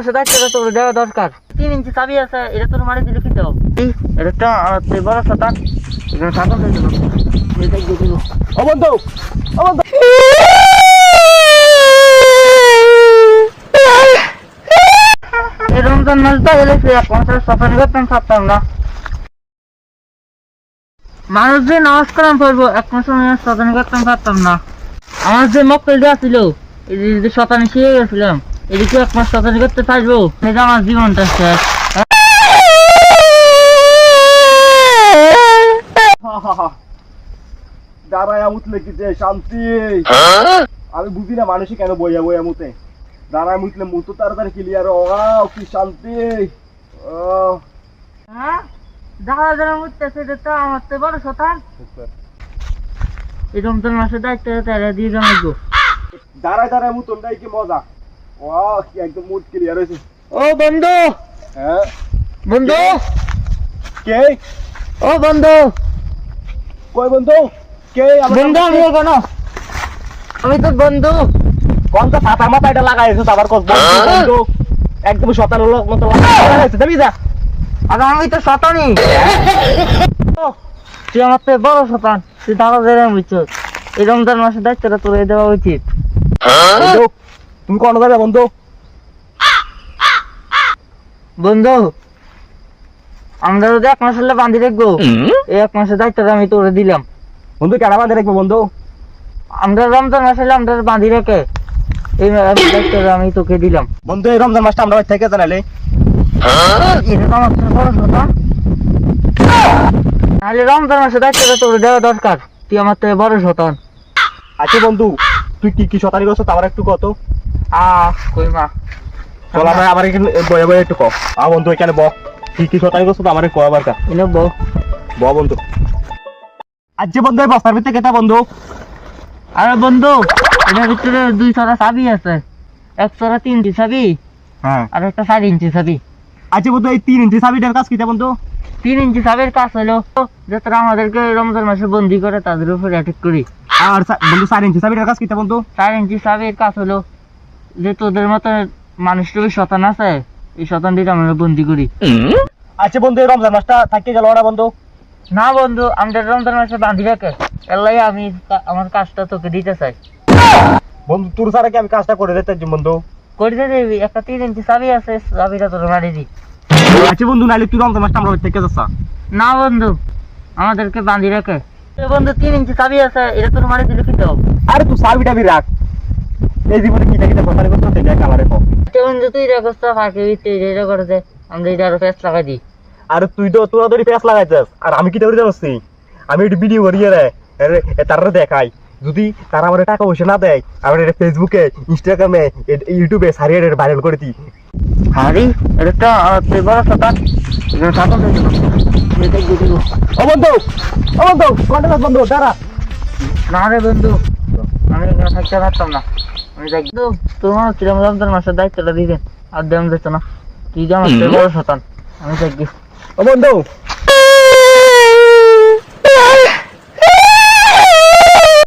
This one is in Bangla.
মাসে দায়িত্বটা তোর দেওয়া দরকার। 3 ইঞ্চি চাবি আছে, এটা তোর মারি দিলে কি দেব? এটা তো বড় শতান, এখানে থাকো হয়ে গেল। ও বন্ধু, ও বন্ধু, এই রমজান মাসটা এলে এক মাসের শতানি করতাম থাকতাম না। মানুষ যে নামাজ কালাম পড়বো, এক মাসের শতানি করতাম থাকতাম না। আমার যে মক্কেল ছিল, এই যে শতানি শিখে গেছিলাম, এদিকে এক মাস শতানি করতে থাকবো, সেটা আমার জীবনটা শেষ। দাঁড়ায় মুতলে কি যে শান্তি। আমি বুঝি না মানুষই কেন বইয়া বইয়া মুতে। দাঁড়ায় মুতলে মুতো তাড়াতাড়ি ক্লিয়ার। ও কি শান্তি। হ্যাঁ, দেখা যারা মুততেছে, এটা তো আমার তো বড় শতান। এই রমজান মাসের দায়িত্ব তারা দিয়ে জানাবো। দাঁড়ায় দাঁড়ায় মুতনটাই কি মজা। ও কি একদম মুড ক্লিয়ার হয়েছে। ও বন্ধু, হ্যাঁ বন্ধু, কে? ও বন্ধু, কই বন্ধু? কে? বন্ধু আমি কেন? আমি তো বন্ধু। কোনটা ছাতা মাথা এটা লাগাইছো আবার কত বন্ধু বন্ধু একদম শতান মতো লাগাইছো যাবি যা। আর আমি তো শতানি। তুই আমার তো বড় শতান, তুই দাঁড়া জেনে বুঝছ। এই রমজান মাসের দায়িত্বটা তোর দেওয়া উচিত। বন্ধু তুমি কোন যাবে বন্ধু? বন্ধু, আমরা যদি এক মাস হলে বান্ধি রাখবো, এই এক মাসের দায়িত্বটা আমি তোরে দিলাম। বন্ধু কেন বাঁধে রাখবো বন্ধু? আমরা রমজান মাস হলে আমরা বান্ধি রেখে এই দায়িত্বটা আমি তোকে দিলাম। বন্ধু এই রমজান মাসটা আমরা থেকে জানালে এটা তো আমার বড় শতান। তাহলে রমজান মাসের দায়িত্বটা তোর দেওয়া দরকার, তুই আমার তো বড় শতান। আচ্ছা বন্ধু তুই কি কি শতানি করছো আমার একটু কত। কই মা চল আমরা আবার এখানে বয়ে বয়ে একটু কম। বন্ধু এখানে ব কি কি শতানি করছো আমার একটু আবার কা এনে বউ। ব বন্ধু। আচ্ছা বন্ধু এই বস্তার ভিতরে কেটা বন্ধু? আরে বন্ধু, এটার ভিতরে 2 ছড়া চাবি আছে, 1 ছড়া 3 ইঞ্চি চাবি, হ্যাঁ আর একটা 4 ইঞ্চি চাবি। আচ্ছা বন্ধু এই 3 ইঞ্চি চাবিটার কাজ কিটা বন্ধু? 3 ইঞ্চি চাবির কাজ হলো যারা আমাদেরকে রমজান মাসে বন্দি করে তাদের উপর অ্যাটাক করি। আর বন্ধু 4 ইঞ্চি চাবিটার কাজ কিটা বন্ধু? 4 ইঞ্চি চাবির কাজ হলো যে তোদের মতো মানুষের শতান আছে, এই শতান দিয়ে আমরা বন্দি করি। আচ্ছা বন্ধু এই রমজান মাসটা থাকতে গেল ওরা বন্ধু? না বন্ধু, আমাদের রমজান মাসে বান্ধি রাখে, এলাই আমি আমার কাজটা তোকে দিতে চাই। বন্ধু তোর ছাড়া কি আমি কাজটা করে দিতে বন্ধু? করে দিবি, একটা 3 ইঞ্চি চাবি আছে, চাবিটা তোর মারি দি। আচ্ছা বন্ধু নাইলে তুই রমজান মাসটা আমরা থেকে যাচ্ছা। না বন্ধু, আমাদেরকে বান্ধি রাখে। বন্ধু 3 ইঞ্চি চাবি আছে, এটা তোর মারি দিলে কি দেব? আরে তুই চাবিটা রাখ। এই জীবনে কিটা কিটা কথা করতে দেখ আমারে কম। বন্ধু তুই রাখছ ফাঁকি এটা করে দে, আমরা এটা আরো পেঁচ লাগাই দিই। আরে তুই তো তোরা ধরে পেঁচ লাগাইছিস আর আমি কি করে জানছি? আমি একটু ভিডিও করিয়ে রে তারা দেখাই, যদি তারা আমার টাকা পয়সা না দেয় আমার এটা ফেসবুকে ইনস্টাগ্রামে ইউটিউবে সারিয়ে ভাইরাল করে দিই। হারি এটা বড় শতান, এখানে থাকো হয়ে গেল। ও বন্ধু, ও বন্ধু কন্টাক্ট বন্ধু দাঁড়া। না রে বন্ধু, আমি এখানে থাকতে পারতাম না। আমি দেখ তোমার কিরম রমজান মাসের দায়িত্বটা দিবেন, আর দেম যেত না। তুই যে আমার বড় শতান, আমি দেখি। ও বন্ধু